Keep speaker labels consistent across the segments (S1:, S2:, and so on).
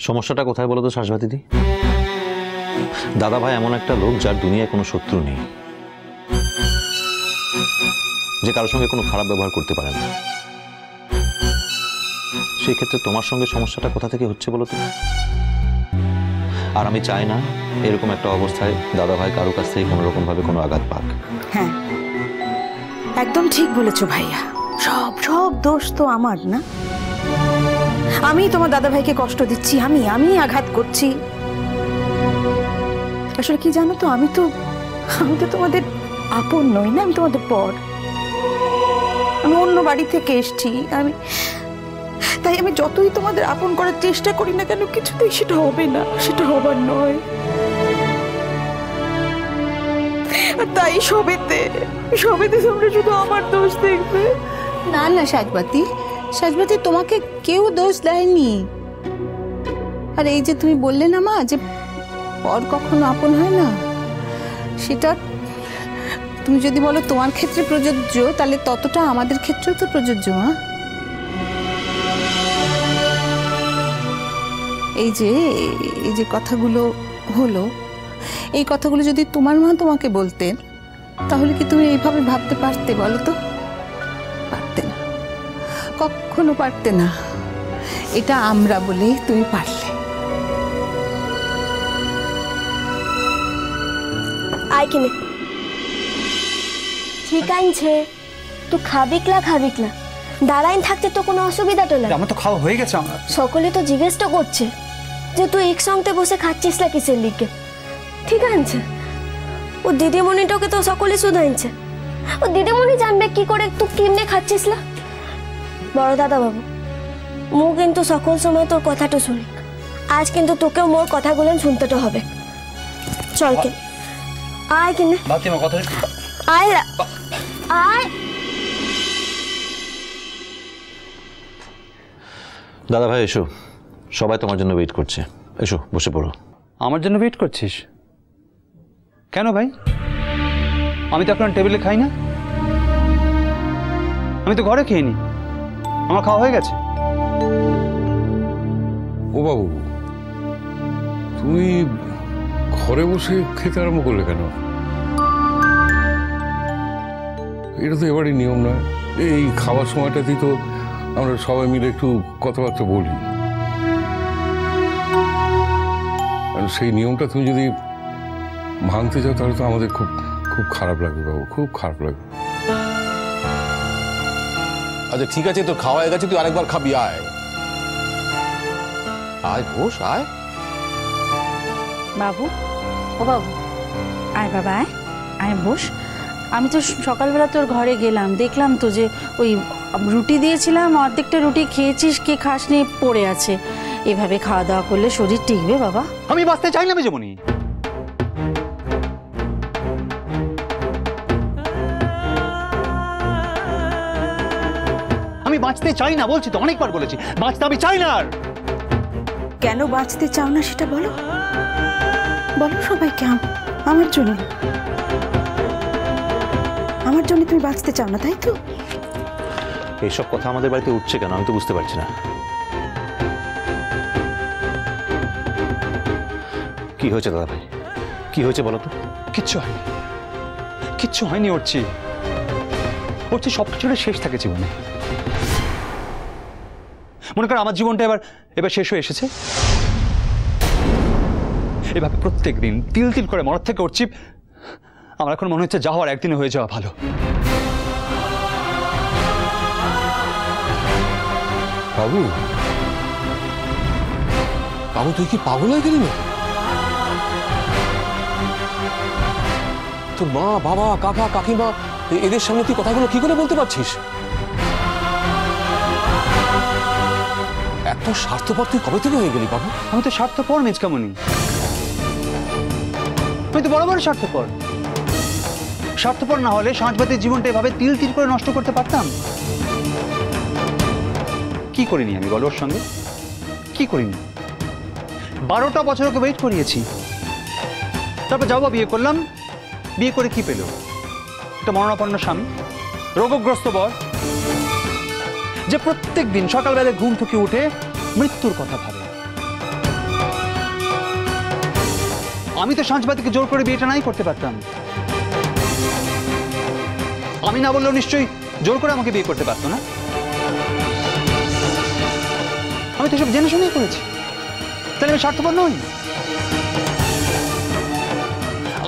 S1: সমস্যাটা কোথায় বলো তো শাশ্বতী দিদি? দাদা ভাই এমন একটা লোক যার দুনিয়ায় কোনো শত্রু নেই, যে কারোর সঙ্গে কোনো খারাপ ব্যবহার করতে পারে না। সেই ক্ষেত্রে তোমার সঙ্গে সমস্যাটা কোথা থেকে হচ্ছে বলো তো? আর আমি চাই না এরকম একটা অবস্থায় দাদা ভাই কারো কাছ থেকে কোনো রকম ভাবে কোনো আঘাত পাক।
S2: হ্যাঁ, একদম ঠিক বলেছো ভাইয়া। সব সব দোষ তো আমার না। আমি তোমার দাদা ভাইকে কষ্ট দিচ্ছি, আমি আঘাত করছি। আসলে কি জানো তো, আমি তো তোমাদের আপন নই না, আমি তোমাদের পর। আমি অন্য বাড়ি থেকে এসেছি। তাই আমি যতই তোমাদের আপন করার চেষ্টা করি না কেন, কিছুতেই সেটা হবে না, সেটা হবার নয়। আর তাই সবেতে তোমরা শুধু আমার দোষ দেখবে।
S3: না না সাজবাতি, তোমাকে কেউ দোষ দেয়নি। আর এই যে তুমি বললে না মা, যে পর কখনো আপন হয় না, সেটা তুমি যদি বলো তোমার ক্ষেত্রে প্রযোজ্য, তাহলে ততটা আমাদের ক্ষেত্রেও তো প্রযোজ্য। মা, এই যে কথাগুলো হলো, এই কথাগুলো যদি তোমার মা তোমাকে বলতেন, তাহলে কি তুমি এইভাবে ভাবতে পারতে বলো তো? পারতে না, কখনো পারতে না। এটা আমরা বলেই তুমি পারলে।
S4: আয় কিনে ঠিক আনছে তো, খাবিকলা দাঁড়াইন থাকতে তো কোনো অসুবিধা তো না।
S5: আমার তো খাওয়া হয়ে গেছে। আমার
S4: সকলে তো জিজ্ঞেসটা করছে যে তুই একসঙ্গে বসে খাচ্ছিস না কিসের লিগে। ঠিক আছে, ও দিদিমণিটাকে তো সকলে শুধাইছে, ও দিদিমণি জানবে কি করে তুই কেমনে খাচ্ছিস না। বড় দাদা বাবু, মু কিন্তু সকল সময় তোর কথাটা শুনি, আজ কিন্তু তোকেও মোর কথাগুলো শুনতে তো হবে। চল কে আয় কিনে আয় আয়।
S1: দাদা ভাই এসো, সবাই তোমার জন্য ওয়েট করছে। এসো বসে পড়ো।
S5: আমার জন্য ওয়েট করছিস কেন ভাই? আমি তো এখন টেবিলে খাই না, আমি তো ঘরে খেয়ে নি, আমার খাওয়া হয়ে গেছে।
S6: ও বাবু, তুমি ঘরে বসে খেতে আরম্ভ করলে কেন? এটা তো এবারই নিয়ম নয়। এই খাওয়ার সময়টাতেই তো আমরা সবাই মিলে একটু কথাবার্তা বলি। সেই নিয়মটা তুমি যদি ভাঙতে চাও তাহলে তো আমাদের খুব খুব খারাপ লাগবে বাবু, খুব খারাপ লাগবে।
S7: আচ্ছা ঠিক আছে, তোর খাওয়া হয়ে গেছে, তুই আরেকবার খাবি। আয় আয় বস, আয়
S2: বাবু, ও বাবু, আয় বাবা, আয় বস। আমি তো সকালবেলা তোর ঘরে গেলাম, দেখলাম তো যে ওই রুটি দিয়েছিলাম, অর্ধেকটা রুটি খেয়েছিস, কে খাসনি পড়ে আছে। এভাবে খাওয়া দাওয়া করলে শরীর টিকবে বাবা?
S5: আমি বাঁচতে চাই না মেজমণি। আমি বাঁচতে চাই না বলছি তো, অনেকবার বলেছি বাঁচতে আমি চাই না। আর
S2: কেন বাঁচতে চাও না সেটা বলো, বলো সবাইকে। আমার জন্য তুমি বাঁচতে চাও না, তাই তো?
S1: এইসব কথা আমাদের বাড়িতে উঠছে কেন আমি তো বুঝতে পারছি না। কি হয়েছে দাদা ভাই, কি হয়েছে বলো তো?
S5: কিচ্ছু হয়নি। উঠছি সব কিছুটা শেষ থাকে জীবনে। মনে কর আমার জীবনটা এবার শেষ হয়ে এসেছে। এভাবে প্রত্যেক দিন তিল তিল করে মরার থেকে উঠছি। আমার এখন মনে হচ্ছে যা হওয়ার একদিনে হয়ে যাওয়া ভালো।
S7: বাবু, বাবু তুই কি পাগল হয়ে গেলি না? তোর মা, বাবা, কাকা, কাকিমা এদের সামনে তুই কথাগুলো কি করে বলতে পারছিস? এত স্বার্থপর তুই কবে থেকে হয়ে গেলি বাবু?
S5: আমি তো স্বার্থপর মেজকামণি, আমি তো বরাবর স্বার্থপর। স্বার্থপর না হলে সাঁঝবাতির জীবনটা এভাবে তিল তিল করে নষ্ট করতে পারতাম? কি করিনি আমি বলো ওর সঙ্গে? কি করিনি? 12টা বছর ওকে ওয়েট করিয়েছি, তারপর যাবো বিয়ে করলাম। বিয়ে করে কি পেল? একটা মরণাপন্ন স্বামী, রোগগ্রস্ত বর, যে প্রত্যেক দিন সকালবেলা ঘুম থেকে উঠে মৃত্যুর কথা ভাবে। আমি তো সাঁঝবাতিকে জোর করে বিয়েটা নাই করতে পারতাম। আমি না বললেও নিশ্চয়ই জোর করে আমাকে বিয়ে করতে পারতো না। আমি তো সব জেনে শুনেই করেছি। তাহলে আমি স্বার্থপর নই?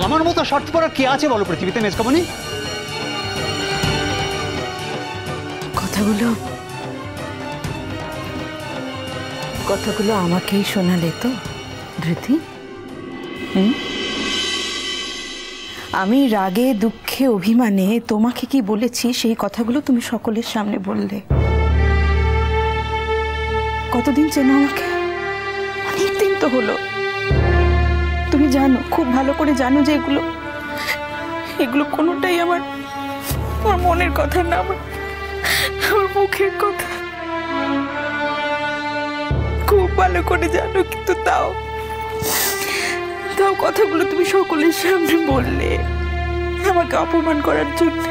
S5: আমার মতো স্বার্থপর আর কে আছে বলো পৃথিবীতে মেজকামণি?
S2: কথাগুলো আমাকেই শোনালে তো ধৃতি? আমি রাগে দুঃখে অভিমানে তোমাকে কি বলেছি সেই কথাগুলো তুমি সকলের সামনে বললে। কতদিন চেনো আমাকে? অনেকদিন তো হলো। তুমি জানো, খুব ভালো করে জানো যে এগুলো কোনোটাই আমার মনের কথা না, আমার মুখের কথা। খুব ভালো করে জানো, কিন্তু তাও কথাগুলো তুমি সকলের সামনে বললে আমাকে অপমান করার জন্য।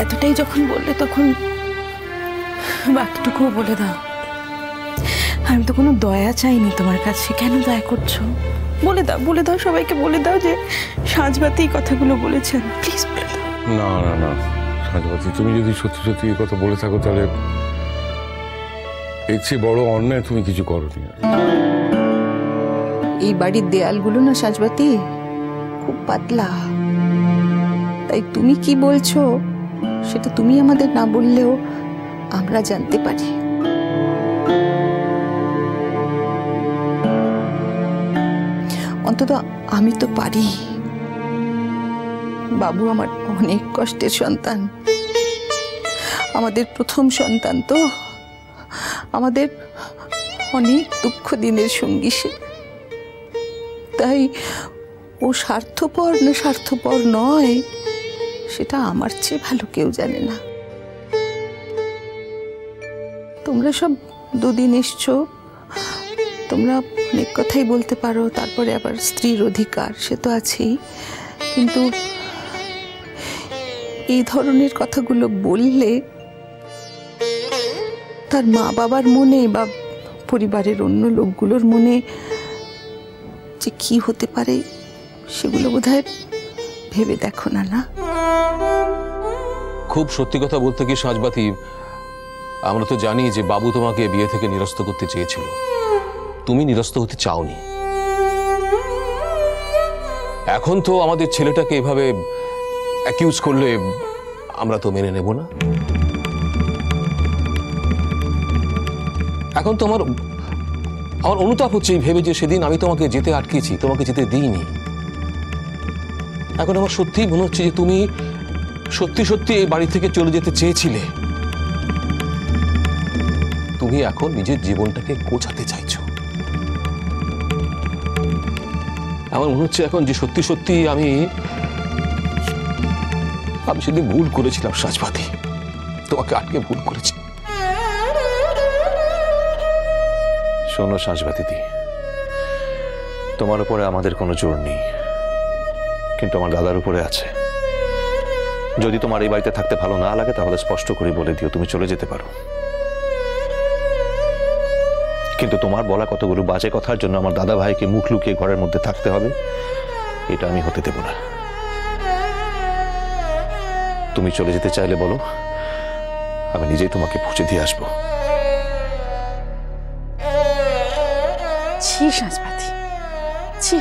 S2: এতটাই যখন বললে তখন বাকিটুকুও বলে দাও। আমি তো কোনো দয়া চাইনি তোমার কাছে, কেন দয়া করছো? বলে দাও সবাইকে বলে দাও যে সাঁঝবাতি এই কথাগুলো বলেছেন। প্লিজ বলে দাও।
S6: না না না সাঁঝবাতি, তুমি যদি সত্যি সত্যি এই কথা বলে থাকো তাহলে এর চেয়ে বড় অন্যায় তুমি কিছু করোনি।
S3: এই বাড়ির দেয়ালগুলো না সাঁঝবাতি খুব পাতলা, তাই তুমি কি বলছো সেটা তুমি আমাদের না বললেও আমরা জানতে পারি। অন্তত আমি তো পারি। বাবু আমার অনেক কষ্টের সন্তান, আমাদের প্রথম সন্তান, তো আমাদের অনেক দুঃখ দিনের সঙ্গী সে। তাই ও স্বার্থপর না স্বার্থপর নয় সেটা আমার চেয়ে ভালো কেউ জানে না। তোমরা সব দুদিন এসছো, তোমরা অনেক কথাই বলতে পারো, তারপরে আবার স্ত্রীর অধিকার সে তো আছেই, কিন্তু এই ধরনের কথাগুলো বললে তার মা বাবার মনে বা পরিবারের অন্য লোকগুলোর মনে যে কি হতে পারে সেগুলো বোধহয় ভেবে দেখো না। না,
S7: খুব সত্যি কথা বলতে কি সাঁঝবাতি, আমরা তো জানি যে বাবু তোমাকে বিয়ে থেকে নিরস্ত করতে চেয়েছিল, তুমি নিরস্ত হতে চাওনি। এখন তো আমাদের ছেলেটাকে এভাবে অ্যাকিউজ করলে আমরা তো মেনে নেব না। এখন তো আমার অনুতাপ হচ্ছে ভেবে যে সেদিন আমি তোমাকে যেতে আটকেছি, তোমাকে যেতে দিইনি। এখন আমার সত্যিই মনে হচ্ছে যে তুমি সত্যি সত্যি এই বাড়ি থেকে চলে যেতে চেয়েছিলে। তুমি এখন নিজের জীবনটাকে গোছাতে চাইছো। আমার মনে হচ্ছে এখন যে সত্যি সত্যি আমি সেদিন ভুল করেছিলাম সাঁঝবাতি, তোমাকে আটকে ভুল করেছি।
S1: শোনো সাঁঝবাতি দি, তোমার উপরে আমাদের কোনো জোর নেই, কিন্তু আমার দাদার উপরে আছে। যদি তোমার এই বাড়িতে থাকতে ভালো না লাগে তাহলে স্পষ্ট করে বলে দিও, তুমি চলে যেতে পারো। কিন্তু তোমার বলা কতগুলো বাজে কথার জন্য আমার দাদা ভাইকে মুখ লুকিয়ে ঘরের মধ্যে থাকতে হবে, এটা আমি হতে দেব না। তুমি চলে যেতে চাইলে বলো, আমি নিজেই তোমাকে পৌঁছে দিয়ে আসবো।
S8: ছি সাঁঝবাতি, ছি,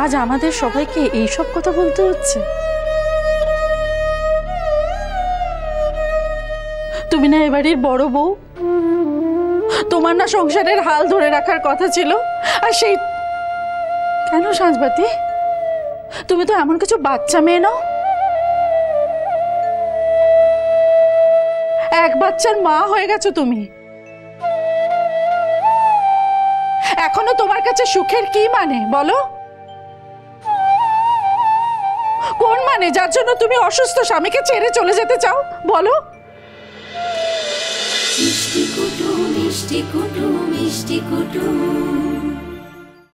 S8: আজ আমাদের সবাইকে এইসব কথা বলতে হচ্ছে। তুমি না এবাড়ির বড় বউ, তোমার না সংসারের হাল ধরে রাখার কথা ছিল, আর সেই কেন সাঁঝবাতি, তুমি তো এমন কিছু বাচ্চা মেয়ে নাও। এক বাচ্চার মা হয়ে গেছো তুমি। এখনো তোমার কাছে সুখের কি মানে বলো? কোন মানে যার জন্য তুমি অসুস্থ স্বামীকে ছেড়ে চলে যেতে চাও বলো?
S9: মিষ্টি কুটু মিষ্টি কুটু মিষ্টি কুটু।